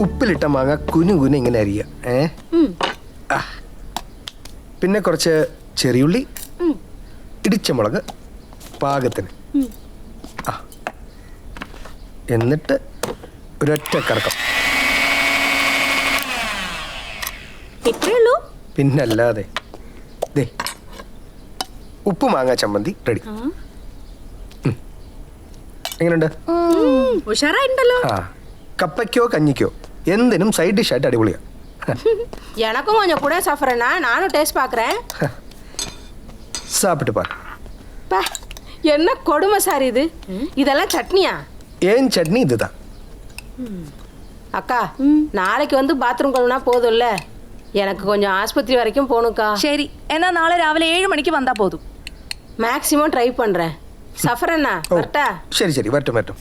ഉപ്പിലിട്ട മാങ്ങ കുനു കുന ഇങ്ങനെ അരിയുക. പിന്നെ കുറച്ച് ചെറിയുള്ളി, ഇടിച്ച മുളക് പാകത്തിന്. എന്നിട്ട് ഒരൊറ്റ കറക്കം. പിന്നല്ലാതെ ദേ ഉപ്പ് മാങ്ങ ചമ്മന്തി റെഡി. എങ്ങനെയുണ്ട്? ഉഷാറായിട്ടുണ്ടല്ലോ. കപ്പയ്ക്കോ കഞ്ഞിക്കോ എന്തിനും സൈഡ് ഡിഷ് ആയിട്ട് അടിപൊളിയാ. எனக்கும் கொஞ்சம் கூட சஃபரனா, நானும் டேஸ்ட் பார்க்குறேன். சாப்பிட்டு பாரு. என்ன கொடுமை சார் இது, இதெல்லாம் சட்னியா? ஏன் சட்னி இதுதான். அக்கா நாளைக்கு வந்து பாத்ரூம் கழுவுனா போதும்ல, எனக்கு கொஞ்சம் ஆஸ்பத்திரி வரைக்கும் போகணும்க்கா. சரி, എന്നാ നാളെ രാവിലെ 7 മണിക്ക് വന്നാ പോതും. மேக்ஸிமம் ட்ரை பண்ணுறேன். சஃபரண்ணா வரட்டா? ശരി ശരി, വരട്ടെ വരട്ടെ.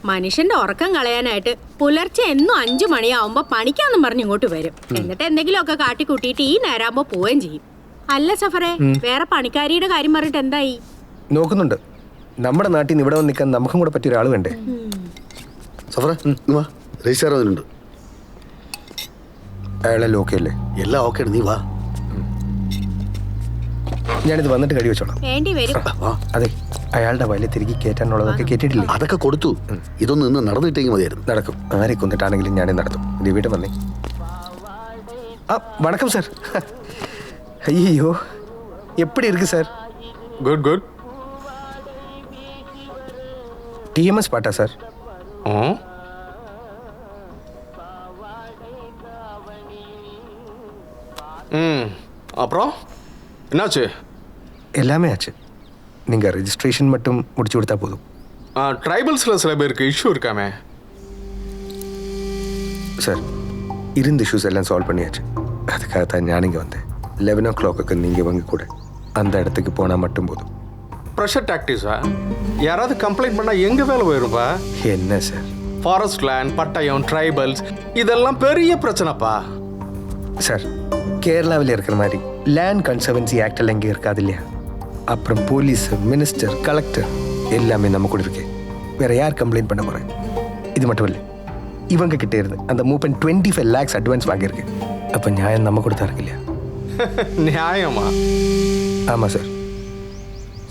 മനുഷ്യന്റെ ഉറക്കം കളയാനായിട്ട് പുലർച്ചെ എന്നും 5 മണിയാവുമ്പോ പണിക്കാന്നും പറഞ്ഞ് ഇങ്ങോട്ട് വരും. എന്നിട്ട് എന്തെങ്കിലുമൊക്കെ കാട്ടിക്കൂട്ടിയിട്ട് ഈ നേരാകുമ്പോ പോവുകയും ചെയ്യും. അല്ല സഫറെ, വേറെ പണിക്കാരിയുടെ കാര്യം പറഞ്ഞിട്ട് എന്തായി? നോക്കുന്നുണ്ട്. നമ്മുടെ നാട്ടിൽ നിന്ന് ഇവിടെ വന്ന് നിൽക്കാൻ നമുക്കും കൂടെ പറ്റിയ ഒരാൾ വേണ്ടേ? സഫറ വാ, രജിസ്റ്റർ വന്നിട്ടുണ്ട്. അയാളെല്ലാം ഓക്കെ അല്ലേ? എല്ലാം ഓക്കെ ആണ്, നീ വാ. ഞാനിത് വന്നിട്ട് കഴി വെച്ചോളാം. വേണ്ടി വരും. അതെ, അയാളുടെ വയലിൽ തിരികെ കയറ്റാനുള്ളതൊക്കെ കേട്ടിട്ടില്ലേ? അതൊക്കെ കൊടുത്തു. ഇതൊന്നും ഇന്ന് നടന്നിട്ടെങ്കിൽ മതിയായിരുന്നു. നടക്കും. ആരെ കൊന്നിട്ടാണെങ്കിലും ഞാനേ നടത്തും. ഇത് വീട്ടിൽ വന്നേ. വണക്കം സാർ. ஐயோ, எப்படி இருக்கு சார்? Good good. டிஎம்எஸ் பாட்டா சார்? அப்புறம் என்னாச்சு? எல்லாமே ஆச்சு. நீங்கள் ரெஜிஸ்ட்ரேஷன் மட்டும் முடிச்சு கொடுத்தா போதும். ட்ரைபல்ஸில் சில பேருக்கு இஷ்யூ இருக்காமே சார். இருந்த இஷ்யூஸ் எல்லாம் சால்வ் பண்ணியாச்சு. அதுக்காகத்தான் நான் இங்கே வந்தேன். 11 o'clock நீங்கள் இவங்க கூட அந்த இடத்துக்கு போனால் மட்டும் போதும். ப்ரெஷர் டாக்டிஸா? யாராவது கம்ப்ளைண்ட் பண்ணால் எங்கே வேலை போயிருப்பா? என்ன சார்? ஃபாரஸ்ட் லேண்ட், பட்டயம், ட்ரைபல்ஸ் இதெல்லாம் பெரிய பிரச்சனைப்பா. சார், கேரளாவில் இருக்கிற மாதிரி லேண்ட் கன்சர்வன்சி ஆக்ட் எல்லாம் இங்கே இருக்காது இல்லையா? அப்புறம் போலீஸ், மினிஸ்டர், கலெக்டர் எல்லாமே நம்ம கூட இருக்கு. வேற யார் கம்ப்ளைண்ட் பண்ண போகிறேன்? இது மட்டும் இல்லை, இவங்க கிட்டே இருந்து அந்த மூப்பன் 25 lakhs அட்வான்ஸ் வாங்கியிருக்கு. அப்போ நியாயம் நம்ம கூட தான் இருக்கு இல்லையா? நியாயமா? ஆமாம் சார்.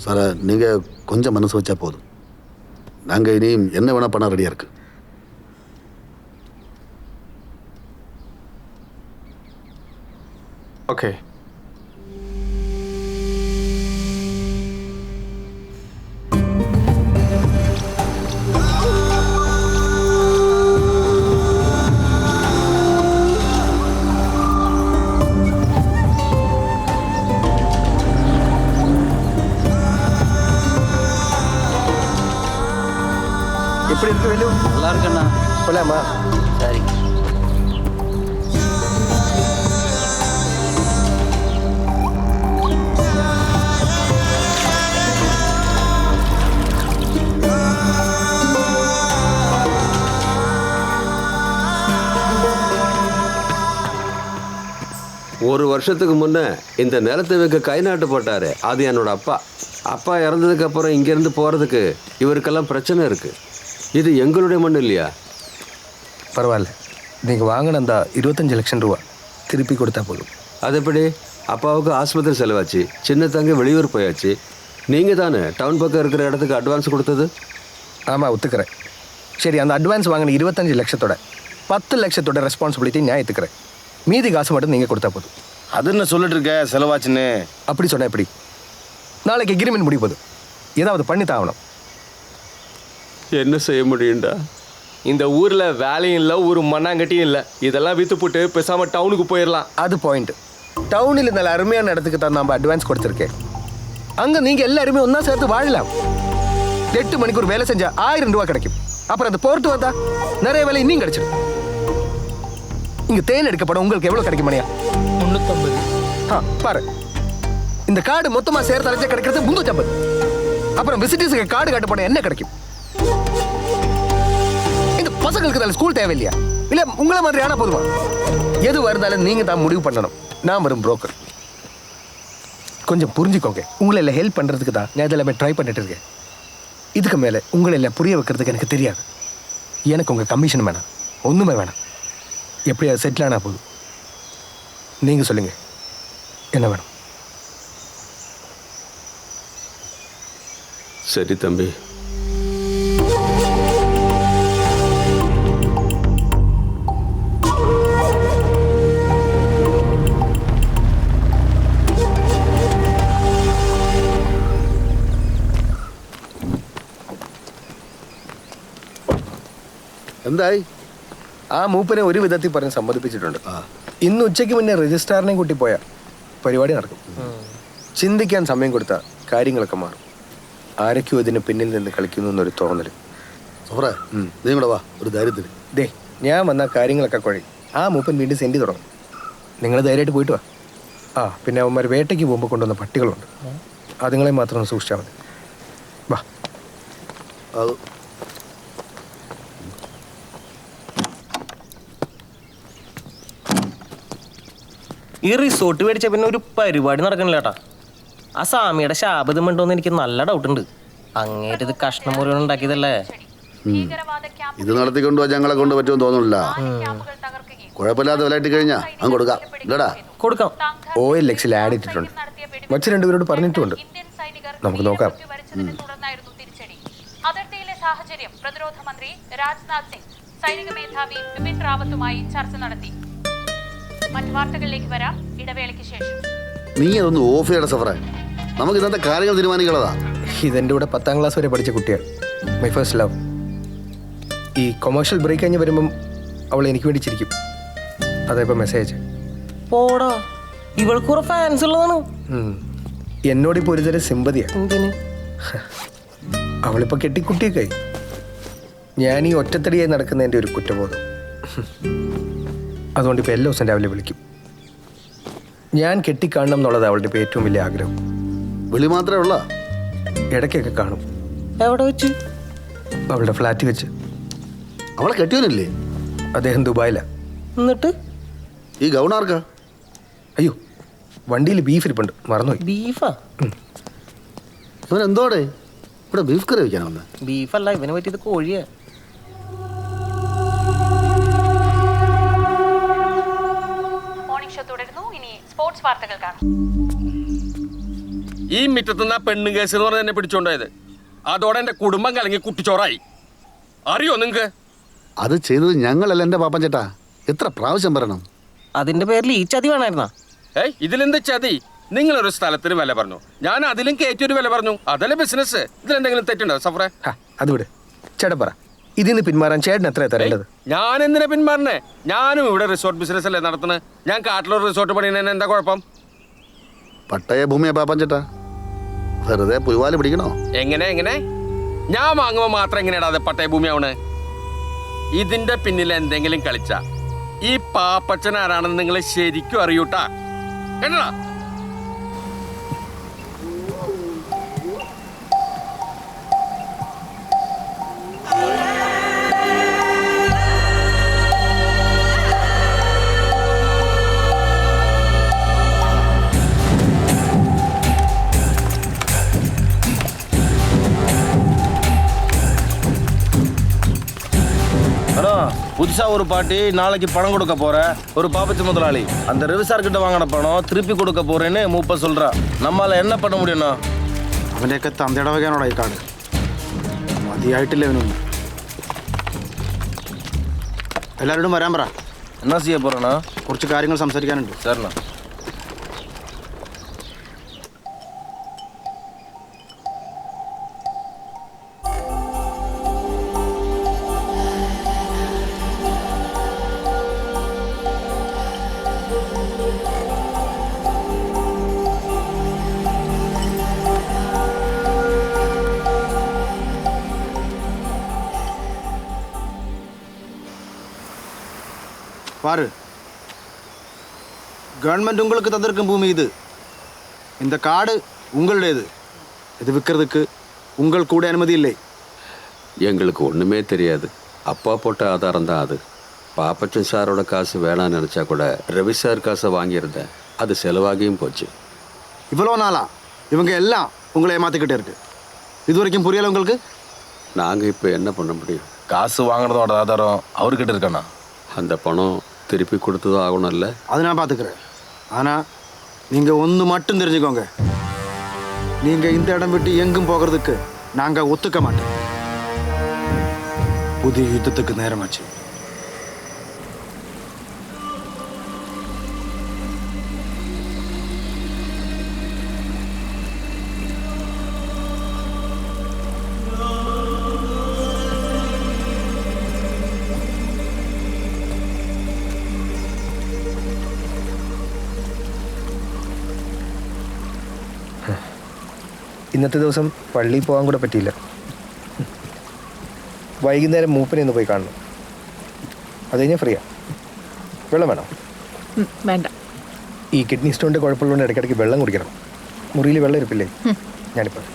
சார், நீங்கள் கொஞ்சம் மனசு வச்சா போதும். நாங்கள் இனி என்ன வேணால் பண்ண ரெடியாக இருக்கு. ஓகே. எப்படி இருக்கு வேலு? நல்லா இருக்குண்ணா. போலாமா? சரி. ஒரு வருஷத்துக்கு முன்னே இந்த நிலத்தை வைக்க கை நாட்டு போட்டாரு. அது என்னோட அப்பா. அப்பா இறந்ததுக்கு அப்புறம் இங்கேருந்து போகிறதுக்கு இவருக்கெல்லாம் பிரச்சனை இருக்குது. இது எங்களுடைய மண் இல்லையா? பரவாயில்ல, நீங்கள் வாங்கின அந்த 25 லட்சம் ரூபா திருப்பி கொடுத்தா போதும். அது எப்படி? அப்பாவுக்கு ஆஸ்பத்திரி செலவாச்சு, சின்ன தங்க வெளியூர் போயாச்சு. நீங்கள் தானே டவுன் பக்கம் இருக்கிற இடத்துக்கு அட்வான்ஸ் கொடுத்தது? ஆமாம், ஒத்துக்கிறேன். சரி, அந்த அட்வான்ஸ் வாங்கின 25 லட்சத்தோட 10 லட்சத்தோட ரெஸ்பான்சிபிலிட்டி நான் ஏற்றுக்கிறேன். மீதி காசு மட்டும் நீங்கள் கொடுத்தா போதும். அது என்ன சொல்லிட்டு இருக்க, செலவாச்சுன்னு? அப்படி சொன்ன எப்படி? நாளைக்கு எக்ரிமெண்ட் முடிய போதும். ஏதாவது பண்ணி தாகணும். என்ன செய்ய முடியும்டா? இந்த ஊரில் வேலையும் இல்லை, ஒரு மண்ணாங்கட்டியும் இல்லை. இதெல்லாம் விற்று போட்டு பேசாமல் டவுனுக்கு போயிடலாம். அது பாயிண்ட். டவுனில் இந்த அருமையான இடத்துக்கு தான் நம்ம அட்வான்ஸ் கொடுத்துருக்கேன். அங்கே நீங்கள் எல்லாருமே ஒன்றா சேர்த்து வாழலாம். 8 மணிக்கு ஒரு வேலை செஞ்சால் 1000 ரூபா கிடைக்கும். அப்புறம் அந்த போர்ட்டு வந்தா நிறைய வேலை இன்னும் கிடைச்சிடும். இங்கே தேன் எடுக்கப்படும். உங்களுக்கு எவ்வளோ கிடைக்கும் மணியா? 350. பாரு, இந்த கார்டு மொத்தமாக சேர்த்து அழைச்சா கிடைக்கிறது 350. அப்புறம் விசிட்டர்ஸுக்கு கார்டு காட்டப்பட என்ன கிடைக்கும்? இந்த பசங்களுக்கு தான் ஸ்கூல் தேவையில்லையா? இல்லை உங்களை மாதிரி ஆனா போதுமா? எது வருந்தாலும் நீங்கள் தான் முடிவு பண்ணணும். நான் வரும் புரோக்கர். கொஞ்சம் புரிஞ்சுக்கோங்க. உங்களை எல்லாம் ஹெல்ப் பண்ணுறதுக்கு தான் நான் இதெல்லாமே ட்ரை பண்ணிட்டு இருக்கேன். இதுக்கு மேலே உங்களை எல்லாம் புரிய வைக்கிறதுக்கு எனக்கு தெரியாது. எனக்கு உங்கள் கமிஷன் வேணாம், ஒன்றுமே வேணாம். எப்படி அது செட்டில் ஆனால் போதும். நீங்கள் சொல்லுங்கள், என்ன வேணும்? சரி தம்பி. എന്തായി? ആ മൂപ്പനെ ഒരു വിധത്തിൽ പറഞ്ഞ് സമ്മതിപ്പിച്ചിട്ടുണ്ട്. ഇന്ന് ഉച്ചയ്ക്ക് മുന്നേ രജിസ്ട്രാറിനെയും കൂട്ടി പോയാൽ പരിപാടി നടക്കും. ചിന്തിക്കാൻ സമയം കൊടുത്താൽ കാര്യങ്ങളൊക്കെ മാറും. ആരൊക്കെയോ ഇതിന് പിന്നിൽ നിന്ന് കളിക്കുന്നു എന്നൊരു തോന്നൽ. സഫറേ, നീ കൂടെ വാ, ഒരു ധൈര്യത്തിന്. ദേ, ഞാൻ വന്ന കാര്യങ്ങളൊക്കെ കുഴയും. ആ മൂപ്പൻ വീണ്ടും സെൻഡ് തുടങ്ങും. നിങ്ങൾ ധൈര്യമായിട്ട് പോയിട്ട് വാ. ആ പിന്നെ അവന്മാർ വേട്ടയ്ക്ക് പോകുമ്പോൾ കൊണ്ടുവന്ന പട്ടികളുണ്ട്, അതുങ്ങളെ മാത്രം ഒന്ന് സൂക്ഷിച്ചാൽ മതി. വാ. അത് ഈ റിസോർട്ട് മേടിച്ച പിന്നെ ഒരു പരിപാടി നടക്കണില്ല ചേട്ടാ. ആ സ്വാമിയുടെ ശാപതം ഉണ്ടോന്ന് എനിക്ക് നല്ല ഡൗട്ടുണ്ട്. അങ്ങേര് ഇത് കഷ്ണം മുറികൾ ഉണ്ടാക്കിയതല്ലേ. ഇത് നടത്തിക്കൊണ്ടുപോകാൻ ഞങ്ങളെ കൊണ്ട് പറ്റുമെന്ന് തോന്നുന്നില്ല. കുഴപ്പമില്ലാത്ത വിലയിട്ട് കഴിഞ്ഞാൽ അങ്ങ് കൊടുക്കാം. ഇല്ലടാ, കൊടുക്കാം. OLX ആഡ് ഇട്ടിട്ടുണ്ട്. മറ്റു രണ്ടുപേരോട് പറഞ്ഞിട്ടുമുണ്ട്. നമുക്ക് നോക്കാം. അതിർത്തിയിലെ സാഹചര്യം പ്രതിരോധ മന്ത്രി രാജ്നാഥ് സിംഗ് സൈനിക മേധാവി ബിപിൻ റാവത്തുമായി ചർച്ച നടത്തി. മറ്റു വാർത്തകളിലേക്ക് വരാം ഇടവേളയ്ക്ക് ശേഷം. നീ അതൊന്ന് ഓഫ് ചെയ്യണം സഫറേ. നമുക്ക് ഇന്നത്തെ കാര്യങ്ങൾ തീരുമാനിക്കുന്നതാ. ഇതെൻ്റെ കൂടെ 10ാം ക്ലാസ് വരെ പഠിച്ച കുട്ടിയാണ്, മൈ ഫസ്റ്റ് ലവ്. ഈ കൊമേഴ്ഷ്യൽ ബ്രേക്ക് കഴിഞ്ഞ് വരുമ്പം അവൾ എനിക്ക് വേണ്ടി ചിരിക്കും. അതായപ്പോൾ മെസ്സേജ് പോടാ, ഇവൾക്ക് കുറെ ഫാൻസ് ഉള്ളതാണ്. എന്നോടിപ്പോൾ ഒരു തരം സിമ്പതിയാണ്. എന്തിന്? അവളിപ്പോൾ കെട്ടിക്കുട്ടിയൊക്കെ ആയി. ഞാൻ ഈ ഒറ്റത്തടിയായി നടക്കുന്നതിൻ്റെ ഒരു കുറ്റബോധം. അതുകൊണ്ട് ഇപ്പോൾ എല്ലാ ദിവസം രാവിലെ വിളിക്കും. ഞാൻ കെട്ടിക്കാണണം എന്നുള്ളത് അവളുടെ ഇപ്പോൾ ഏറ്റവും വലിയ ആഗ്രഹം. വിളി മാത്രമേ ഉള്ള? ഇടയ്ക്കൊക്കെ കാണും. എവിടെ വെച്ച്? അവളുടെ ഫ്ലാറ്റ് വെച്ച്. അവളെ കെട്ടിയോനില്ലേ? അദ്ദേഹം ദുബായിലാണ്. എന്നിട്ട് ഈ ഗൗണാർക്കാ? അയ്യോ, വണ്ടിയിൽ ബീഫ് ഇരിപ്പുണ്ട്, മറന്നുപോയി. ബീഫാ? ഇവൻ എന്തോടെ ഇവിടെ ബീഫ് കറി വയ്ക്കാനാ വന്നത്? ബീഫല്ല, ഇവനെ പറ്റിയത് കോഴിയാ. മോർണിംഗ് ഷോ തുടരുന്നു. ഇനി സ്പോർട്സ് വാർത്തകൾ കാണാം. ഈ മിറ്റത്തുനിന്ന് ആ പെണ്ണും കേസ് എന്ന് പറഞ്ഞ് എന്നെ പിടിച്ചോണ്ടായത്. അതോടെ എൻ്റെ കുടുംബം കലങ്ങി കുട്ടിച്ചോറായി. അറിയോ നിങ്ങക്ക്? അത് ചെയ്തത് ഞങ്ങളല്ല എൻ്റെ പാപ്പൻ ചേട്ടാ. എത്ര പ്രാവശ്യം പറയണം? അതിന്റെ പേരിൽ ഈ ചതി വേണമായിരുന്നാ? ഇതിലെന്ത് ചതി? നിങ്ങളൊരു സ്ഥലത്തിന് വില പറഞ്ഞു, ഞാൻ അതിലും കയറ്റിയൊരു വില പറഞ്ഞു. അതല്ലേ ബിസിനസ്. ഇതിലെന്തെങ്കിലും തെറ്റുണ്ടോ സഫറേ? അത് വിട് ചേട്ടൻ പറ. ഇതിന്ന് പിന്മാറാൻ ചേട്ടൻ എത്രയാണ് തരേണ്ടത്? ഞാൻ എന്തിനാ പിന്മാറണേ? ഞാനും ഇവിടെ റിസോർട്ട് ബിസിനസ് അല്ലേ നടത്തുന്നത്. ഞാൻ കാട്ടിലൊരു റിസോർട്ട് പണിയുന്നതിന് എന്താ കുഴപ്പം? പട്ടയ ഭൂമിയാ പാപ്പൻ ചേട്ടാ, വെറുതെ പുലിവാല് പിടിക്കണോ? എങ്ങനെ ഞാൻ വാങ്ങുമ്പോൾ മാത്രം എങ്ങനെയാടാ അത് പട്ടയ ഭൂമിയാവണ്? ഇതിന്റെ പിന്നിൽ എന്തെങ്കിലും കളിച്ച ഈ പാപ്പച്ചൻ ആരാണെന്ന് നിങ്ങൾ ശരിക്കും അറിയൂട്ടാ. കേട്ടടാ? புதுசா ஒரு பாட்டி நாளைக்கு பணம் கொடுக்க போறேன். ஒரு பாப்பச்சி முதலாளி அந்த ரவிசார் கிட்ட வாங்கின பணம் திருப்பி கொடுக்க போறேன்னு மூப்ப சொல்றா. நம்மால என்ன பண்ண முடியும்னா? അവൻ്റെയൊക്കെ തന്തയുടെ വകയാണോടാ ഈ കാട്? മതിയായിട്ടില്ല അവനൊന്നും. എല്ലാവരോടും വരാൻ പറ. என்ன செய்ய போறேன்னா? കുറച്ച് കാര്യങ്ങൾ സംസാരിക്കാനുണ്ട്. சரிண்ணா. பாரு, கவர்மெண்ட் உங்களுக்கு தந்திருக்கும் பூமி இது. இந்த காடு உங்களுடையது. இது விற்கிறதுக்கு உங்கள் கூட அனுமதி இல்லை. எங்களுக்கு ஒன்றுமே தெரியாது. அப்பா போட்ட ஆதாரம் தான் அது. பாப்பச்சன் சாரோட காசு வேணான்னு நினச்சா கூட ரவி சார் காசை வாங்கியிருந்தேன். அது செலவாகியும் போச்சு. இவ்வளோ நாளா இவங்க எல்லாம் உங்களை ஏமாத்திக்கிட்டே இருக்கு. இது வரைக்கும் புரியலை உங்களுக்கு? நாங்கள் இப்போ என்ன பண்ண முடியும்? காசு வாங்கினதோட ஆதாரம் அவர்கிட்ட இருக்கண்ணா. அந்த பணம் திருப்பி கொடுத்ததும் ஆகணும்ல? அது நான் பார்த்துக்கிறேன். ஆனால் நீங்கள் ஒன்று மட்டும் தெரிஞ்சுக்கோங்க, நீங்கள் இந்த இடம் விட்டு எங்கும் போகிறதுக்கு நாங்கள் ஒத்துக்க மாட்டோம். புதிய யுத்தத்துக்கு நேரமாச்சு. ഇന്നത്തെ ദിവസം പള്ളിയിൽ പോകാൻ കൂടെ പറ്റിയില്ല. വൈകുന്നേരം മൂപ്പനെ ഒന്ന് പോയി കാണണം. അത് കഴിഞ്ഞാൽ ഫ്രീയാ. വെള്ളം വേണം? വേണ്ട. ഈ കിഡ്നി സ്റ്റോണിൻ്റെ കുഴപ്പമുള്ളതുകൊണ്ട് ഇടയ്ക്കിടയ്ക്ക് വെള്ളം കുടിക്കണം. മുറിയിൽ വെള്ളം ഇരിപ്പില്ലേ? ഞാനിപ്പോൾ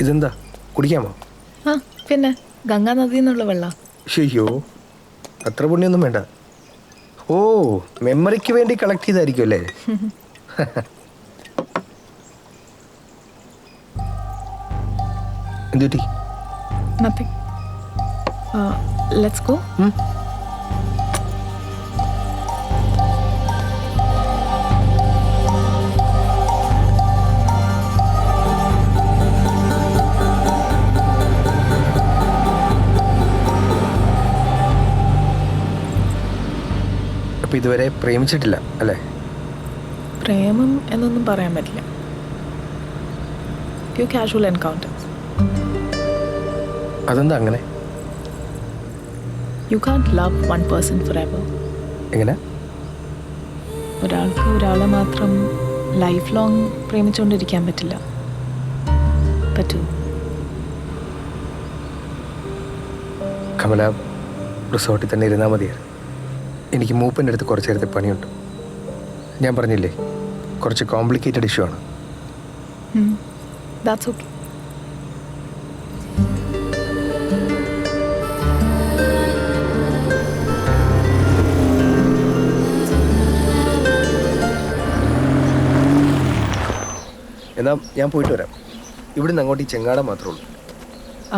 ഇതെന്താ കുടിക്കാമോ? ആ പിന്നെ ഗംഗാ നദിയിൽ നിന്നുള്ള വെള്ളം. അയ്യോ, അത്ര പുണ്യൊന്നും വേണ്ട. ഓ, മെമ്മറിക്ക് വേണ്ടി കളക്ട് ചെയ്തായിരിക്കും അല്ലേ? എന്തുപറ്റി? നത്തിങ്. Let's go. അപ്പോൾ ഇതുവരെ പ്രേമിച്ചിട്ടില്ല അല്ലേ? പ്രേമം എന്നൊന്നും പറയാൻ പറ്റില്ല. Few casual encounters. അതെന്താ അങ്ങനെ? You can't love one person forever. എങ്ങനെ? ഒരാൾക്ക് ഒരാളെ മാത്രം ലൈഫ് ലോങ് പ്രേമിച്ചുകൊണ്ടിരിക്കാൻ പറ്റില്ല. പറ്റൂ? കമല, റിസോർട്ടിൽ തന്നെ ഇരുന്നാൽ മതിയായിരുന്നു. എനിക്ക് മൂപ്പൻ്റെ അടുത്ത് കുറച്ച് നേരത്തെ പണിയുണ്ട്. ഞാൻ പറഞ്ഞില്ലേ, കുറച്ച് കോംപ്ലിക്കേറ്റഡ് ഇഷ്യൂ ആണ്. That's okay. എന്നാൽ ഞാൻ പോയിട്ട് വരാം. ഇവിടുന്ന് അങ്ങോട്ട് ഈ ചെങ്കാടം മാത്രമേ ഉള്ളൂ.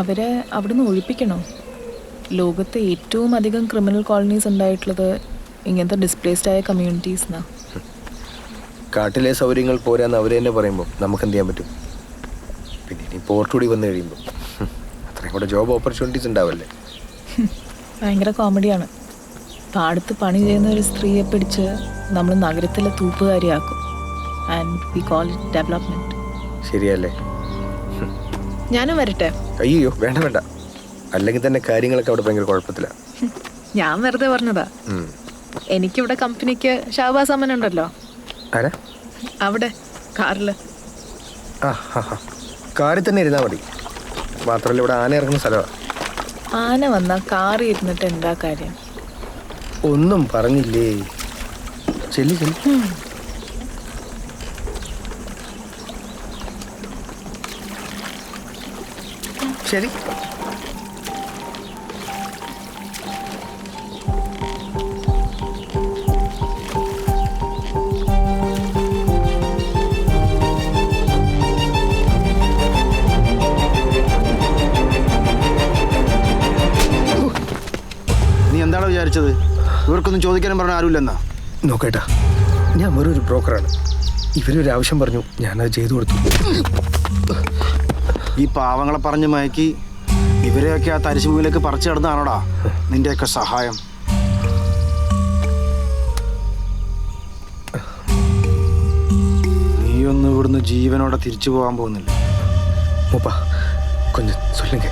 അവരെ അവിടുന്ന് ഒഴിപ്പിക്കണോ? ലോകത്തെ ഏറ്റവും അധികം ക്രിമിനൽ കോളനീസ് ഉണ്ടായിട്ടുള്ളത് ഇങ്ങനത്തെ ഡിസ്പ്ലേസ്ഡ് ആയ കമ്മ്യൂണിറ്റീസിനാണ്. കാട്ടിലെ സൗകര്യങ്ങൾ പോരാന്ന് അവർ തന്നെ പറയുമ്പോൾ നമുക്ക് എന്ത് ചെയ്യാൻ പറ്റും? പിന്നെ ഇനി പോർട്ടുകൂടി വന്നു കഴിയുമ്പോൾ അത്രയും കൂടെ ജോബ് ഓപ്പർച്യൂണിറ്റീസ് ഉണ്ടാവല്ലേ? ഭയങ്കര കോമഡിയാണ്. പാടത്ത് പണി ചെയ്യുന്ന ഒരു സ്ത്രീയെ പിടിച്ച് നമ്മൾ നഗരത്തിലെ തൂപ്പുകാരിയാക്കും. And we call it development. ശരിയല്ലേ? ഞാനും വരട്ടെ? അയ്യോ, വേണ്ട വേണ്ട. അല്ലെങ്കിൽ തന്നെ കാര്യങ്ങളൊക്കെ അവിടെ ഭയങ്കര കുഴപ്പത്തില്ല. ഞാൻ വെറുതെ പറഞ്ഞതാ. എനിക്കിവിടെ കമ്പനിക്ക് ഷാബാസ് അമ്മൻ ഉണ്ടല്ലോ. ആരാ? അവിടെ കാറില്. കാറിൽ തന്നെ ഇരുന്നാൽ മതി. മാത്രമല്ല ഇവിടെ ആന ഇറങ്ങുന്ന സ്ഥലമാണ്. ആന വന്നാൽ കാറിൽ ഇരുന്നിട്ട് എന്താ കാര്യം? ഒന്നും പറഞ്ഞില്ലേ? ചെല്ലി ചെല്ലി. ശരി. നീ എന്താണ് വിചാരിച്ചത്? ഇവർക്കൊന്നും ചോദിക്കാനും പറഞ്ഞ ആരുമില്ലെന്നാ? നോക്കേട്ടാ, ഞാൻ വെറൊരു ബ്രോക്കറാണ്. ഇവരൊരു ആവശ്യം പറഞ്ഞു, ഞാനത് ചെയ്തു കൊടുത്തു. ഈ പാവങ്ങളെ പറഞ്ഞ് മയക്കി ഇവരെയൊക്കെ ആ തരിശുഭൂമിയിലേക്ക് പറിച്ചു കിടന്നാണോടാ നിന്റെയൊക്കെ സഹായം? നീയൊന്നും ഇവിടുന്ന് ജീവനോടെ തിരിച്ചു പോകാൻ പോകുന്നില്ല. മൂപ്പ കൊഞ്ചം சொல்லுங்க.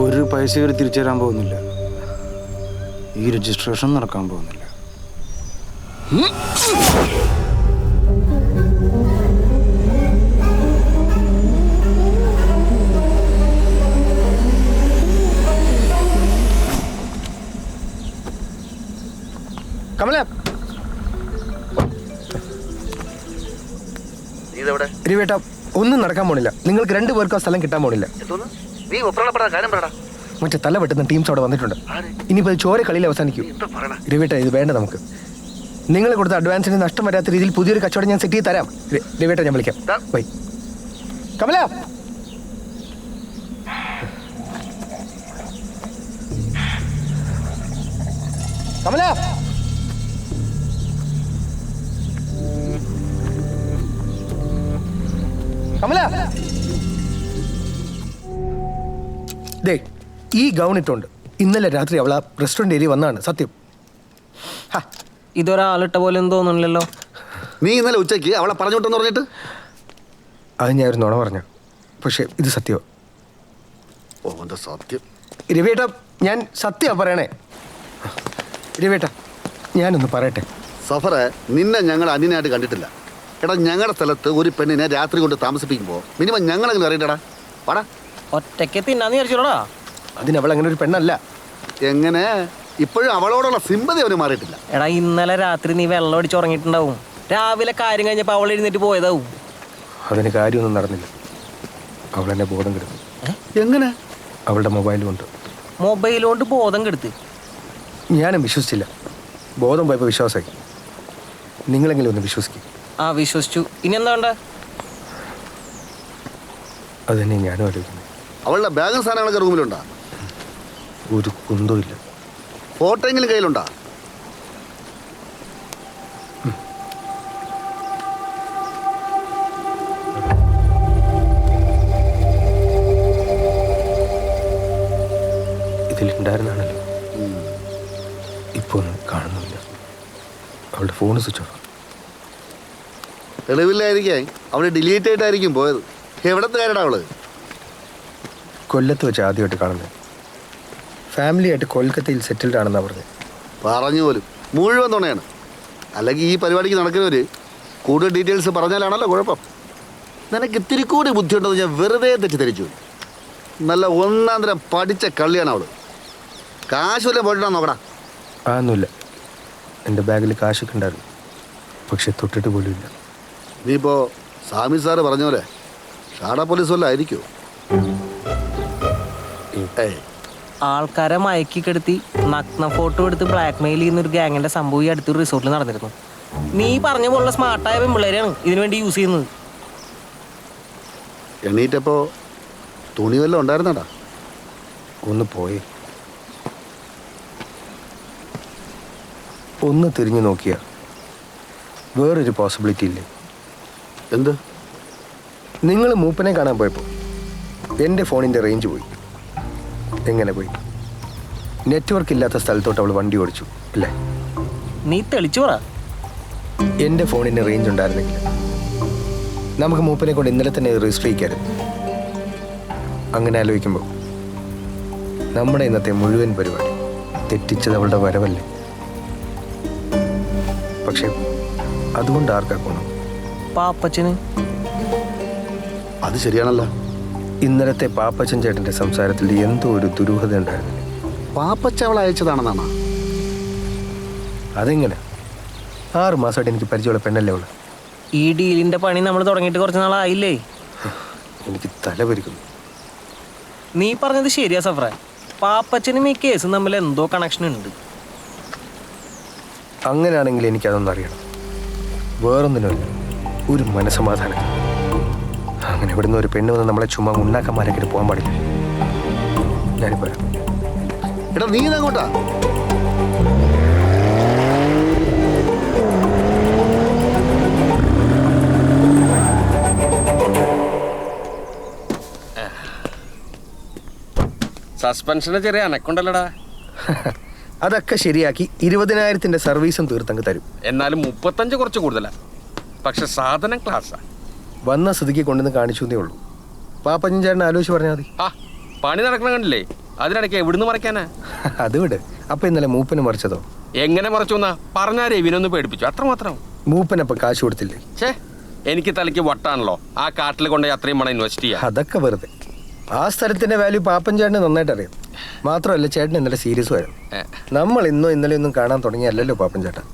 ഒരു പൈസ ഇവർ തിരിച്ചു തരാൻ പോകുന്നില്ല. ഈ രജിസ്ട്രേഷൻ നടക്കാൻ പോകുന്നില്ല. കമല, ഇതെവിടെ? രവിയേട്ട ഒന്നും നടക്കാൻ പോണില്ല. നിങ്ങൾക്ക് 2 പേർക്കും ആ സ്ഥലം കിട്ടാൻ പോണില്ല. നീ ഒപ്പറപ്പെടാ കാര്യം പറയടാ. മറ്റേ തല വെട്ടുന്ന ടീംസ് അവിടെ വന്നിട്ടുണ്ട്. ഇനിയിപ്പോൾ ഇത് ചോര കളിയിൽ അവസാനിക്കും. രവിയേട്ട ഇത് വേണ്ട നമുക്ക്. നിങ്ങൾ കൊടുത്ത അഡ്വാൻസിന് നഷ്ടം വരാത്ത രീതിയിൽ പുതിയൊരു കച്ചവടം ഞാൻ സെറ്റ് ചെയ്ത് തരാം. രവിയേട്ട ഞാൻ വിളിക്കാം. ബൈ. കമല കമല കമല ദേ ഈ ഗൗൺ ഇട്ടുണ്ട്. ഇന്നലെ രാത്രി അവൾ ആ റെസ്റ്റോറൻറ്റ് ഏരിയ വന്നാണ് സത്യം. ഇതൊരാളിട്ട പോലെ ഒന്നും തോന്നുന്നില്ലല്ലോ. നീ ഇന്നലെ ഉച്ചയ്ക്ക് അവളെ പറഞ്ഞോട്ടെന്ന് പറഞ്ഞിട്ട് അത് ഞാൻ ഒരു നുണ പറഞ്ഞ. പക്ഷെ ഇത് സത്യമാണ്. ഓ സത്യം. രവിയേട്ട ഞാൻ സത്യമാണ് പറയണേ. രവിയേട്ട ഞാനൊന്ന് പറയട്ടെ. സഫറെ, നിന്നെ ഞങ്ങൾ അന്യനായിട്ട് കണ്ടിട്ടില്ല. എടാ, ഞങ്ങളുടെ സ്ഥലത്ത് ഒരു പെണ്ണിനെ രാത്രി കൊണ്ട് താമസിപ്പിക്കുമ്പോൾ മിനിമം ഞങ്ങളെങ്കിലും അറിയണ്ടടാ. പാടാ ഒറ്റയ്ക്ക് തിന്നാന്ന് വിചാരിച്ചോടാ. അതിനവൾ അങ്ങനെ ഒരു പെണ്ണല്ല. എങ്ങനെ? ഇപ്പോഴും അവളോടുള്ള സിമ്പതി അവന് മാറിയിട്ടില്ല. എടാ, ഇന്നലെ രാത്രി നീ വെള്ളം അടിച്ച് ഉറങ്ങിയിട്ടുണ്ടാവും. രാവിലെ കാര്യം കഴിഞ്ഞപ്പോൾ അവൾ എഴുന്നേറ്റ് പോയതാവും. അതിന് കാര്യമൊന്നും നടന്നില്ല. അവളെന്നെ ബോധം കെടുത്തു. എങ്ങനെ? അവളുടെ മൊബൈലും ഉണ്ട്. മൊബൈൽ കൊണ്ട് ബോധം കെടുത്ത്? ഞാനും വിശ്വസിച്ചില്ല. ബോധം പോയപ്പോൾ വിശ്വാസമായി. നിങ്ങളെങ്കിലും ഒന്ന് വിശ്വസിക്കും. ആ വിശ്വസിച്ചു. ഇനി എന്താ വേണ്ട? അത് തന്നെ ഞാനും ആലോചിക്കുന്നത്. അവളുടെ ബാഗും സാധനങ്ങളൊക്കെ റൂമിലുണ്ടാ? ഒരു കുന്തവും ഇല്ല. ഫോട്ടോ എങ്കിലും കയ്യിലുണ്ടാ? ഇതിലുണ്ടായിരുന്നാണല്ലോ. ഇപ്പോൾ ഒന്നും കാണുന്നില്ല. അവളുടെ ഫോൺ സ്വിച്ച് ഓഫ്. തെളിവില്ലായിരിക്കേ അവള് ഡിലീറ്റ് ആയിട്ടായിരിക്കും പോയത്. എവിടത്തെ കാര്യടാ അവള്? കൊല്ലത്ത് വെച്ച് ആദ്യമായിട്ട് കാണുന്നത്. ഫാമിലി ആയിട്ട് കൊൽക്കത്തയിൽ സെറ്റിൽഡ് ആണെന്നാണ് പറഞ്ഞത്. പറഞ്ഞു പോലും മുഴുവൻ തുണയാണ്. അല്ലെങ്കിൽ ഈ പരിപാടിക്ക് നടക്കുന്നവർ കൂടുതൽ ഡീറ്റെയിൽസ് പറഞ്ഞാലാണല്ലോ കുഴപ്പം. നിനക്ക് ഇത്തിരി കൂടി ബുദ്ധിയുണ്ടെന്ന് ഞാൻ വെറുതെ തെറ്റിദ്ധരിച്ചു. നല്ല ഒന്നാം തരം പഠിച്ച കള്ളിയാണ് അവള്. കാശ് വല്ലതും പോയിട്ടാ നോക്കടാ. ഒന്നുമില്ല. എൻ്റെ ബാഗിൽ കാശൊക്കെ ഉണ്ടായിരുന്നു. പക്ഷെ തൊട്ടിട്ട് പോലും ഇല്ല. നീ ഇപ്പോൾ സാമി സാറ് പറഞ്ഞ പോലെ ഷാഡ പോലീസ് വല്ല ആയിരിക്കുമോ? ആൾക്കാരെ മയക്കി കെടുത്തി നഗ്ന ഫോട്ടോ എടുത്ത് ബ്ലാക്ക് മെയിൽ ചെയ്യുന്ന ഒരു ഗ്യാങ്ങിന്റെ സംഭവം ഈ അടുത്തൊരു റിസോർട്ടിൽ നടന്നിരുന്നു. നീ പറഞ്ഞ പോലുള്ള സ്മാർട്ടായ പെൺപിള്ളേരെയാണ് ഇതിനു വേണ്ടി യൂസ് ചെയ്യുന്നത്. എണീറ്റപ്പോൾ തുണി വല്ലതും ഉണ്ടായിരുന്നടാ? ഒന്ന് പോയി ഒന്ന് തിരിഞ്ഞു നോക്കിയ വേറൊരു പോസിബിലിറ്റി ഇല്ലേ? എന്ത്? നിങ്ങൾ മൂപ്പനെ കാണാൻ പോയപ്പോൾ എൻ്റെ ഫോണിൻ്റെ റേഞ്ച് പോയി. എങ്ങനെ പോയി? നെറ്റ്വർക്ക് ഇല്ലാത്ത സ്ഥലത്തോട്ട് അവൾ വണ്ടി ഓടിച്ചു അല്ലേ? നീ തെളിച്ചു പറ. എൻ്റെ ഫോണിന് റേഞ്ച് ഉണ്ടായിരുന്നെങ്കിൽ നമുക്ക് മൂപ്പനെ കൊണ്ട് ഇന്നലെ തന്നെ രജിസ്റ്റർ ചെയ്യിക്കായിരുന്നു. അങ്ങനെ ആലോചിക്കുമ്പോൾ നമ്മുടെ ഇന്നത്തെ മുഴുവൻ പരിപാടി തെറ്റിച്ചത് അവളുടെ വരവല്ലേ? പക്ഷെ അതുകൊണ്ട് ആർക്കാ ഗുണം? പാപ്പച്ചന്. അത് ശരിയാണല്ലോ. ഇന്നലത്തെ പാപ്പച്ചൻ ചേട്ടൻ്റെ സംസാരത്തിൽ എന്തോ ഒരു ദുരൂഹത ഉണ്ടായിരുന്നില്ലേ? പാപ്പച്ച അവൾ അയച്ചതാണെന്നാണ്. അതെങ്ങനെ? 6 മാസമായിട്ട് എനിക്ക് പരിചയമുള്ള പെണ്ണല്ലേ അവള്. ഈ ഡീലിന്റെ പണി നമ്മൾ തുടങ്ങിയിട്ട് കുറച്ച് നാളായില്ലേ? എനിക്ക് തലപരിക്കുന്നു. നീ പറഞ്ഞത് ശരിയാ സഫ്ര. പാപ്പച്ചനും ഈ കേസും തമ്മിൽ എന്തോ കണക്ഷൻ ഉണ്ട്. അങ്ങനെയാണെങ്കിൽ എനിക്കതൊന്നും അറിയണം. വേറൊന്നിനുമില്ല, ഒരു മനസമാധാനം. അങ്ങനെ ഇവിടുന്ന് ഒരു പെണ്ണ് വന്ന് നമ്മളെ ചുമ്മാ ഉണ്ടാക്കന്മാരൊക്കെ പോകാൻ പാടില്ല. ഞാനിപ്പോ എടാ നീ ഇതങ്ങോട്ടാ? സസ്പെൻഷന് ചെറിയ അനക്കുണ്ടല്ലടാ. അതൊക്കെ ശരിയാക്കി 20,000-ന്റെ സർവീസും തീർത്തങ്ങ് തരും. എന്നാലും 35 കുറച്ച് കൂടുതലാ. പക്ഷെ സാധനം ക്ലാസ്സാ. വന്ന സ്ഥിതിക്ക് കൊണ്ടുവന്ന് കാണിച്ചു എന്നേ ഉള്ളൂ. പാപ്പച്ചൻ ചേട്ടനെ ആലോചിച്ച് പറഞ്ഞാൽ മതി. ആ പണി നടക്കണ കണ്ടില്ലേ? അതിനിടയ്ക്ക് എവിടുന്ന് മറിക്കാനാ? അത് വിട്. അപ്പൊ ഇന്നലെ മൂപ്പന് മറിച്ചതോ? എങ്ങനെ മറിച്ചു എന്നാ പറഞ്ഞാ രവിനൊന്ന് പേടിപ്പിച്ചു, അത്രമാത്രം. മൂപ്പനപ്പൊ കാശ് കൊടുത്തില്ലേ? ഛേ, എനിക്ക് തലയ്ക്ക് വട്ടാണല്ലോ. ആ കാട്ടിൽ കൊണ്ട് അത്രയും പണം ഇൻവെസ്റ്റ് ചെയ്യാം. അതൊക്കെ വെറുതെ. ആ സ്ഥലത്തിന്റെ വാല്യൂ പാപ്പൻ ചേട്ടന് നന്നായിട്ട് അറിയാം. മാത്രമല്ല ചേട്ടൻ ഇന്നലെ സീരിയസ് ആയിരുന്നു. നമ്മൾ ഇന്നോ ഇന്നലെ ഒന്നും കാണാൻ തുടങ്ങിയല്ലോ പാപ്പൻ ചേട്ടൻ.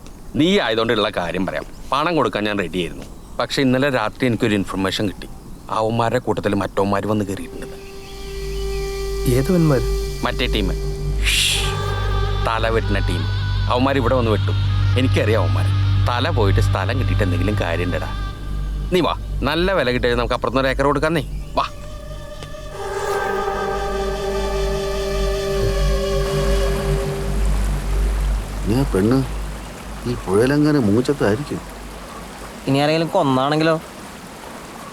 നീ ആയതുകൊണ്ടുള്ള കാര്യം പറയാം. പണം കൊടുക്കാൻ ഞാൻ റെഡി ആയിരുന്നു. പക്ഷെ ഇന്നലെ രാത്രി എനിക്കൊരു ഇൻഫർമേഷൻ കിട്ടി. അവന്മാരുടെ കൂട്ടത്തിൽ മറ്റവന്മാർ വന്ന് കയറിയിട്ടുണ്ട്. ഏതവന്മാർ? മറ്റേ ടീം, തല വെട്ടുന്ന ടീം. അവന്മാർ ഇവിടെ വന്ന് വെട്ടും. എനിക്കറിയാം അവന്മാർ. തല പോയിട്ട് സ്ഥലം കിട്ടിയിട്ട് എന്തെങ്കിലും കാര്യം ഉണ്ടടാ. നീ വാ, നല്ല വില കിട്ടിയാൽ നമുക്ക് അപ്പുറത്തുനിന്ന് ഒരു ഏക്കർ കൊടുക്കാന്നേ. വാ. നീ പെണ്ണ് ഈ പുഴയിലെങ്ങനെ മൂച്ചത്തായിരിക്കും. ഇനി ആരെങ്കിലും കൊന്നാണെങ്കിലോ?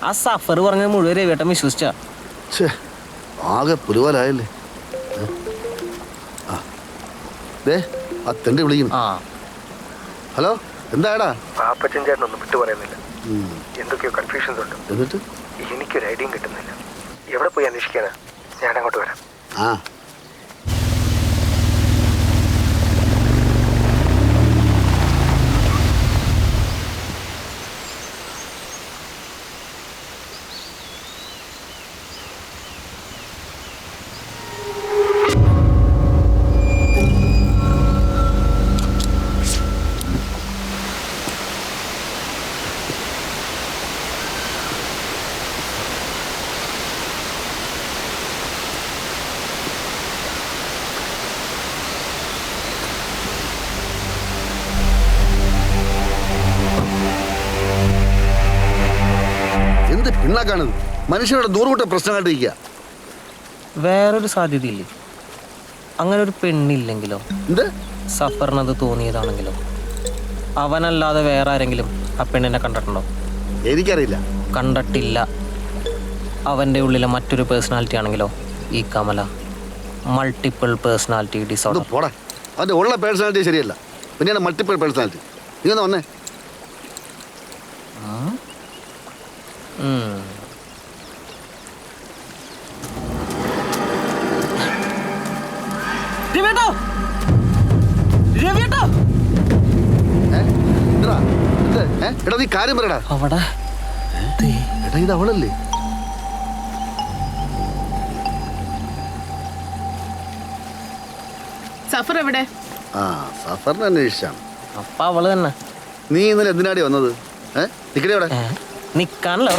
ആ സഫർ പറഞ്ഞത് മുഴുവൻ രവിയേട്ടൻ വിശ്വസിച്ചാ. ഛേ, ആകെ പുലുവാലായല്ലേ. ദേ ആ തെണ്ടി വിളിക്കുന്നു. ഹലോ, എന്താടാ? പാപ്പച്ചൻ ചേട്ടൻ ഒന്നും വിട്ടു പറയുന്നില്ല. എന്തൊക്കെയോ കൺഫ്യൂഷൻസ് ഉണ്ട്. എന്നിട്ട് എനിക്കൊരു ഐഡിയയും കിട്ടുന്നില്ല. എവിടെ പോയി അന്വേഷിക്കാനാ? ഞാൻ അങ്ങോട്ട് വരാം. ആ എന്ത് പിണ്ണാക്കാണത്? മനുഷ്യരുടെ നൂറുകൂട്ട പ്രശ്നമായിട്ടിരിക്കുക. വേറൊരു സാധ്യതയില്ലേ? അങ്ങനെ ഒരു പെണ്ണില്ലെങ്കിലോ? എന്ത്? സഫറിനത് തോന്നിയതാണെങ്കിലോ? അവനല്ലാതെ വേറെ ആരെങ്കിലും ആ പെണ്ണിനെ കണ്ടിട്ടുണ്ടോ? എനിക്കറിയില്ല. കണ്ടിട്ടില്ല. അവൻ്റെ ഉള്ളിലെ മറ്റൊരു പേഴ്സണാലിറ്റി ആണെങ്കിലോ? ഈ കമല മൾട്ടിപ്പിൾ പേഴ്സണാലിറ്റി ഡിസോർഡർ. പോടാ, അവൻ്റെ ഉള്ള പേഴ്സണാലിറ്റി ശരിയല്ല, പിന്നെയാണ് മൾട്ടിപ്പിൾ പേഴ്സണാലിറ്റി. നീ ഒന്ന് വന്നേ. എടാ നീ കാര്യം പറയടാ. അവിടെ എടാ ഇത് അവളല്ലേ? സഫർ എവിടെ? ആ, സഫറിനെ അന്വേഷിച്ചാണ്. അപ്പൊ അവള് തന്നെ. നീ ഇന്നലെ എന്തിനാടി വന്നത്? ടിക്കറ്റ് എവിടെ? നിക്കാണല്ലോ.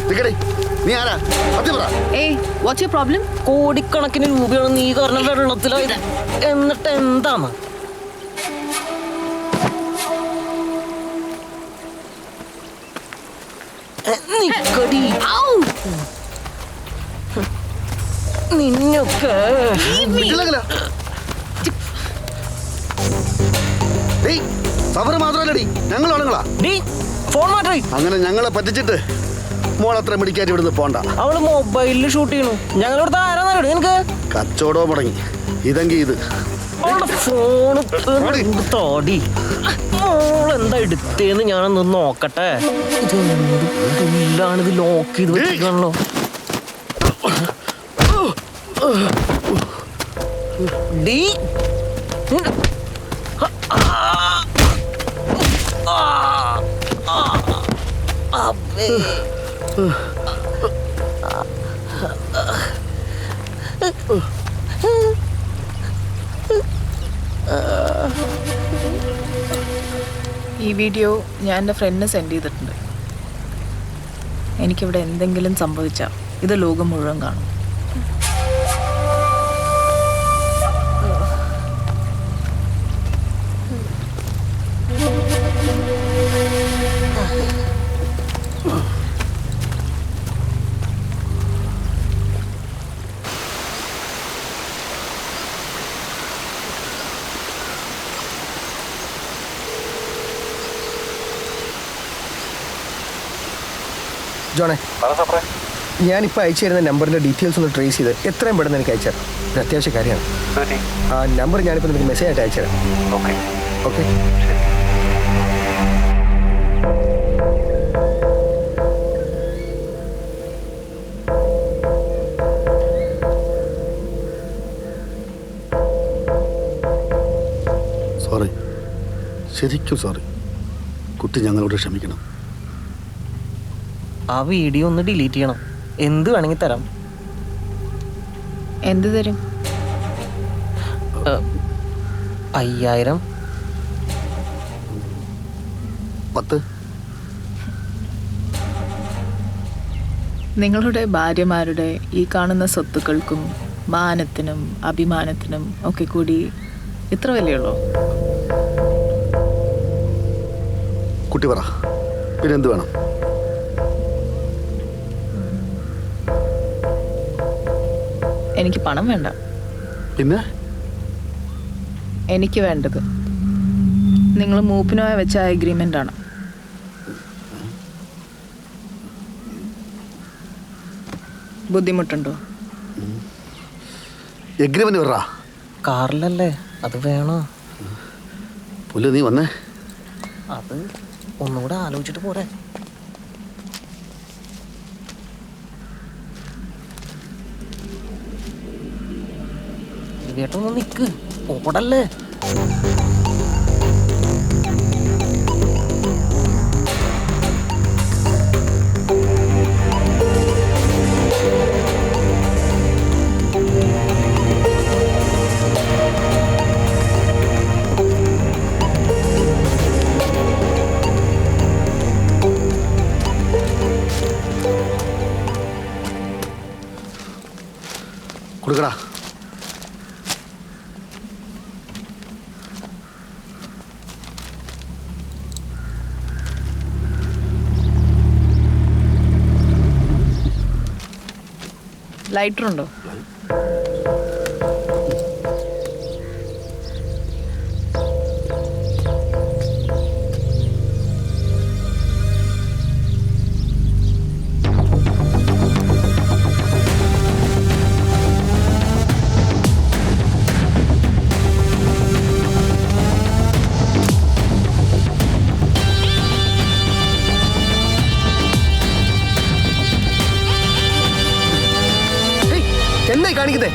ടിക്കറ്റ് നീ ആരാ? സത്യം പറ. What's your problem? കോടിക്കണക്കിന് രൂപയാണ് നീ കാരണം വെള്ളത്തിലായത്. എന്നിട്ട് എന്താണ്? നിന്നൊക്കെ സഫർ മാത്രല്ലടി, ഞങ്ങൾ ആണുങ്ങളാ. അങ്ങനെ ഞങ്ങളെ പറ്റിച്ചിട്ട് മോളത്ര മെഡിക്കാറ്റ് ഇവിടുന്ന് പോണ്ട. അവള് മൊബൈലിൽ ഷൂട്ട് ചെയ്യണു. ഞങ്ങളിവിടുത്തെ ആരാന്നറിയോ നിനക്ക്? കച്ചവടവും മുടങ്ങി. ഇതെങ്കി ഇത് ഫോണ് തോടി. മോളെന്താ എടുത്തേന്ന് ഞാനൊന്ന് നോക്കട്ടെ. ഇതെന്താണിത് ലോക്ക് ചെയ്ത് വെച്ചിട്ടാണല്ലോ. ഡി ഈ വീഡിയോ ഞാൻ എൻ്റെ ഫ്രണ്ടിന് സെൻഡ് ചെയ്തിട്ടുണ്ട്. എനിക്കിവിടെ എന്തെങ്കിലും സംഭവിച്ചാൽ ഇത് ലോകം മുഴുവൻ കാണും. ജോണേ, ഞാനിപ്പോൾ അയച്ചു തരുന്ന നമ്പറിൻ്റെ ഡീറ്റെയിൽസ് ഒന്ന് ട്രേസ് ചെയ്ത് എത്രയും പെട്ടെന്ന് എനിക്ക് അയച്ചു തരാം. ഒരു അത്യാവശ്യ കാര്യമാണ്. ആ നമ്പർ ഞാനിപ്പോൾ നിനക്ക് മെസ്സേജ് ആയിട്ട് അയച്ചു തരാം. ഓക്കെ. സോറി, ശരിക്കും സോറി. കുട്ടി ഞങ്ങളോട് ക്ഷമിക്കണം. ആ വീഡിയോ ഒന്ന് ഡിലീറ്റ് ചെയ്യണം. എന്ത് വേണമെങ്കിൽ തരാം. എന്ത് തരും? 5000. 10. നിങ്ങളുടെ ഭാര്യമാരുടെ ഈ കാണുന്ന സ്വത്തുക്കൾക്കും മാനത്തിനും അഭിമാനത്തിനും ഒക്കെ കൂടി ഇത്ര വിലയുള്ളൂ? കുട്ടി പറ, പിന്നെന്ത് വേണം? എനിക്ക് പണം വേണ്ട. പിന്നെ എനിക്ക് വേണ്ടത് നിങ്ങൾ മൂപ്പിനുമായി വെച്ച എഗ്രിമെൻ്റ് ആണ്. ബുദ്ധിമുട്ടുണ്ടോ? എഗ്രിമെന്റ് പറ. കാറിലല്ലേ, അത് വേണോ? പുല്ല് നീ വന്നേ. അത് ഒന്നുകൂടെ ആലോചിച്ചിട്ട് പോരെ. ഒന്ന് നിക്ക്, ഓടല്ലേ. കൊടുക്കടാ. ലൈറ്റർ ഉണ്ടോ? എന്തായി കാണിക്കുന്നേ?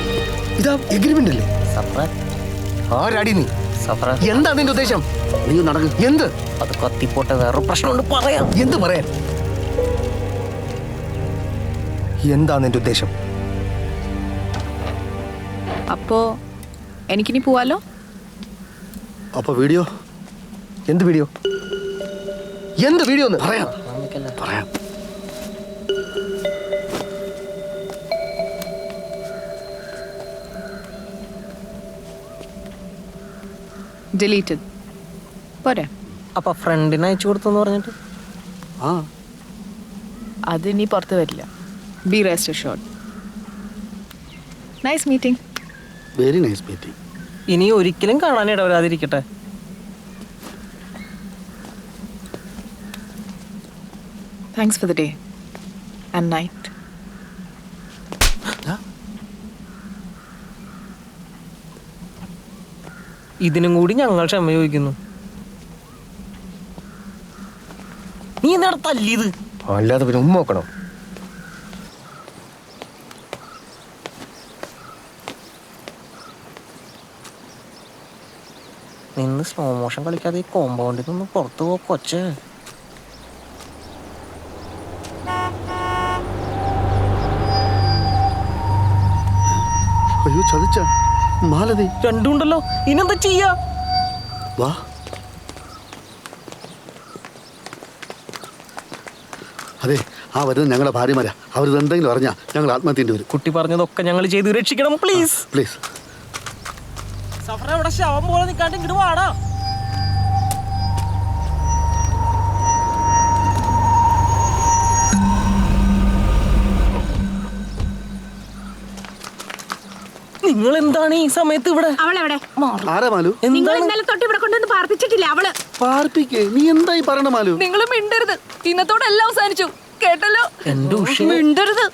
ഇതാ എഗ്രിമെന്റ് അല്ലേ? ആരാടി നീ? എന്താ നിന്റെ ഉദ്ദേശം? നീ നടക്ക്. എന്ത്? അത് കത്തിപ്പോട്ടെ, വേറെ പ്രശ്നമുണ്ട്, പറയാം. എന്ത് പറയാൻ? എന്താ നിന്റെ ഉദ്ദേശം? അപ്പോ എനിക്കിനി പോവാലോ? അപ്പൊ വീഡിയോ? എന്ത് വീഡിയോ? എന്ത് വീഡിയോ? പറയാം പറയാം. ഡിലീറ്റഡ് പോരെ? അപ്പൊ ഫ്രണ്ടിന് അയച്ചു കൊടുത്തെന്ന് പറഞ്ഞിട്ട് അതിനി പുറത്ത് വരില്ല. Be rest assured. Nice meeting. Very nice meeting. ഇനി ഒരിക്കലും കാണാൻ ഇടവരാതിരിക്കട്ടെ. Thanks for the day and night. ഇതിനും കൂടി ഞങ്ങൾ ക്ഷമ ചോദിക്കുന്നു. നീ എന്താണ് തല്ലിയത്? അല്ലാതെ പിന്നെ ഉമ്മ നോക്കണം. നിന്ന് സ്ലോ മോഷൻ കളിക്കാതെ ഈ കോമ്പൗണ്ടിൽ നിന്ന് പുറത്തു പോ കൊച്ചേ. അയ്യോ ചതിച്ച മാലതി. രണ്ടുണ്ടല്ലോ, ഇനെന്താ ചെയ്യാ? വാ. അതെ, ആ വരുന്നത് ഞങ്ങളുടെ ഭാര്യമാരാ. അവരിത് എന്തെങ്കിലും അറിഞ്ഞാൽ ഞങ്ങൾ ആത്മഹത്യൻ്റെ വരും. കുട്ടി പറഞ്ഞതൊക്കെ ഞങ്ങൾ ചെയ്ത് രക്ഷിക്കണം, പ്ലീസ് പ്ലീസ്. സഫറ ഇവിടെ ശവം പോലെ നിൽക്കാണ്ട് ഇങ്ങോട്ട് വാടാ. നിങ്ങൾ എന്താണ് ഈ സമയത്ത് ഇവിടെ? അവളെവിടെ? ആരാ മാലു? നിങ്ങൾ ഇന്നലെ തൊട്ട് ഇവിടെ കൊണ്ടുവന്ന് പാർപ്പിച്ചിട്ടില്ല അവള്. പാർപ്പിക്കേ? നീ എന്തായി പറയണ മാലു? നിങ്ങൾ മിണ്ടരുത്. ഇന്നത്തോടെ എല്ലാം അവസാനിച്ചു, കേട്ടല്ലോ? മിണ്ടരുത്.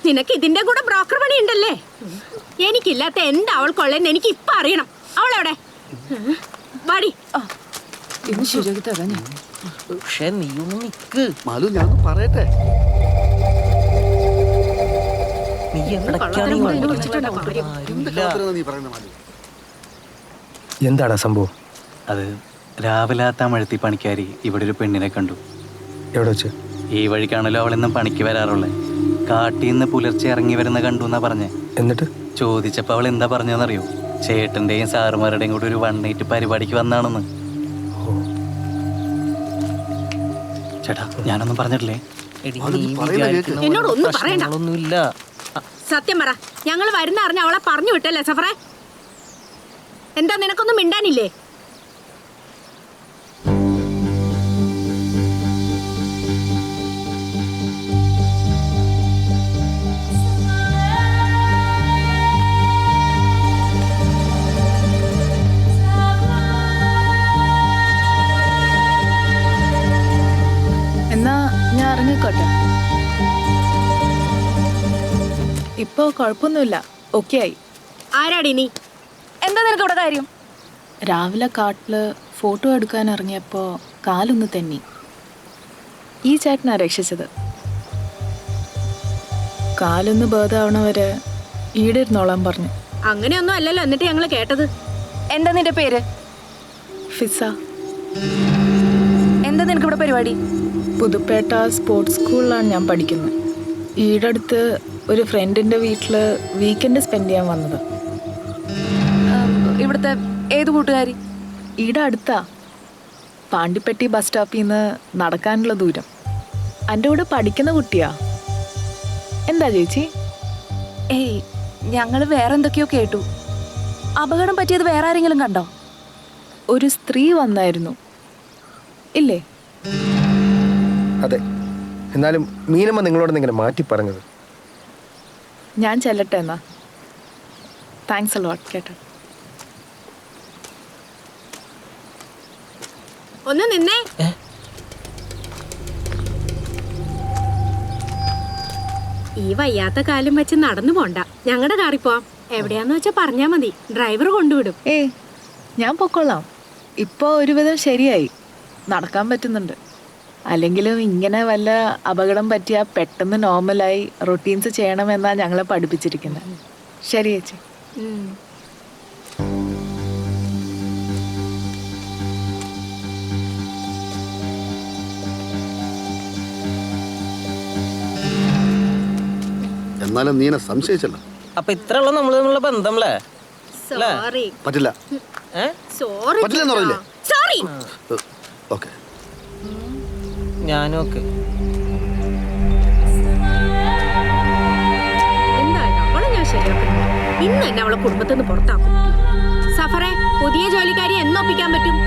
നിനക്ക് ഇതിന്റെ കൂടെ ബ്രോക്കർ പണി ഉണ്ടല്ലേ? എനിക്കില്ലാത്ത എന്താ അവൾക്കൊള്ളെന്ന് എനിക്ക് ഇപ്പൊ അറിയണം. അവളെവിടെ? വാടി. ഇന്ന് ശരിയാക്കി തരാം ഞാൻ. പക്ഷേ നീ ഒന്ന് നിക്ക് മാലു, ഞാൻ പറയട്ടെ. നീ എവിടേക്കാണ് ഈ വണ്ടി? നീ പറയുന്ന മാലു? എന്താണ് സംഭവം? അത് രാവിലെ തമിഴത്തി പണിക്കാരി ഇവിടെ ഒരു പെണ്ണിനെ കണ്ടു. എവിടെ വെച്ച്? ഈ വഴിക്കാണല്ലോ അവളെന്നും പണിക്ക് വരാറുള്ളത്. കാട്ടിൽ നിന്ന് പുലർച്ചെ ഇറങ്ങി വരുന്ന കണ്ടു എന്നാ പറഞ്ഞേ. എന്നിട്ട് ചോദിച്ചപ്പോൾ അവൾ എന്താ പറഞ്ഞതെന്നറിയോ? ചേട്ടൻ്റെയും സാറുമാരുടെയും കൂടി ഒരു 1 നൈറ്റ് പരിപാടിക്ക് വന്നാണെന്ന്. ചേട്ടാ ഞാനൊന്നും പറഞ്ഞിട്ടില്ലേ? എന്നോട് ഒന്നും പറയണ്ട. ഒന്നുമില്ല. സത്യം പറ, ഞങ്ങൾ വരുന്ന അറിഞ്ഞ അവളെ പറഞ്ഞു വിട്ടല്ലേ സഫറേ? എന്താ നിനക്കൊന്നും മിണ്ടാനില്ലേ? എന്നാ ഞാൻ ഇറങ്ങിക്കോട്ടെ. ഇപ്പോ കുഴപ്പമൊന്നുമില്ല, ഓക്കെ ആയി. ആരാടി നീ? എന്താ നിനക്ക് ഇവിടെ കാര്യം? രാവിലെ കാട്ടില് ഫോട്ടോ എടുക്കാൻ ഇറങ്ങിയപ്പോ കാലൊന്ന് തെന്നി. ഈ ചേട്ടനാ രക്ഷിച്ചത്. കാലൊന്ന് ബേധാവണവരെ ഈടെ ഇരുന്നോളാൻ പറഞ്ഞു. അങ്ങനെയൊന്നും അല്ലല്ലോ എന്നിട്ട് ഞങ്ങൾ കേട്ടത്. എന്താ നിന്റെ പേര്? ഫിസ. എന്താ നിനക്ക് ഇവിടെ പരിപാടി? പുതുപ്പേട്ട സ്പോർട്സ് സ്കൂളിലാണ് ഞാൻ പഠിക്കുന്നത്. ഈടെ അടുത്ത് ഒരു ഫ്രണ്ടിന്റെ വീട്ടില് വീക്കെൻഡ് സ്പെൻഡ് ചെയ്യാൻ വന്നത്. ഇവിടുത്തെ ഏത് കൂട്ടുകാരി? ഈടെ അടുത്താ. പാണ്ടിപ്പെട്ടി ബസ് സ്റ്റോപ്പിൽ നിന്ന് നടക്കാനുള്ള ദൂരം. എൻ്റെ കൂടെ പഠിക്കുന്ന കുട്ടിയാ. എന്താ ചേച്ചി? ഏയ്, ഞങ്ങൾ വേറെ എന്തൊക്കെയോ കേട്ടു. അപകടം പറ്റിയത് വേറെ ആരെങ്കിലും കണ്ടോ? ഒരു സ്ത്രീ വന്നായിരുന്നു ഇല്ലേ? അതെ. എന്നാലും മീനമ്മ നിങ്ങളോട് ഇങ്ങനെ മാറ്റി പറഞ്ഞത്. ഞാൻ ചെല്ലട്ടെ എന്നാ. താങ്ക്സ് എ ലോട്ട് കേട്ടോ. ഒന്ന് നിന്നേ. ഈ വയ്യാത്ത കാലം വെച്ച് നടന്നു പോണ്ട, ഞങ്ങളുടെ കാറിൽ പോവാം. എവിടെയാന്ന് വെച്ചാ പറഞ്ഞാ മതി, ഡ്രൈവർ കൊണ്ടുവിടും. ഞാൻ പൊക്കോളാം. ഇപ്പൊ ഒരുവിധം ശരിയായി, നടക്കാൻ പറ്റുന്നുണ്ട്. അല്ലെങ്കിലും ഇങ്ങനെ വല്ല അപകടം പറ്റിയാൽ പെട്ടെന്ന് നോർമലായി റൊട്ടീൻസ് ചെയ്യണമെന്നാണ് ഞങ്ങളെ പഠിപ്പിച്ചിരിക്കുന്നത്. ശരി ചേച്ചി. എന്നാലും നീ എന്നെ സംശയിച്ചല്ലോ. അപ്പൊ ഇത്രയുള്ള നമ്മൾ തമ്മിലുള്ള ബന്ധം അല്ലേ? സോറി. പറ്റില്ല. സോറി. പറ്റില്ലെന്ന് പറയില്ലേ? സോറി. ഓക്കെ. ഞാനും ഒക്കെ. എന്തായാലും അവളെ ഞാൻ ശരിയാക്കും. ഇന്ന് തന്നെ അവളെ കുടുംബത്തിൽ നിന്ന് പുറത്താക്കും. സഫറെ, പുതിയ ജോലിക്കാരി എന്നൊപ്പിക്കാൻ പറ്റും?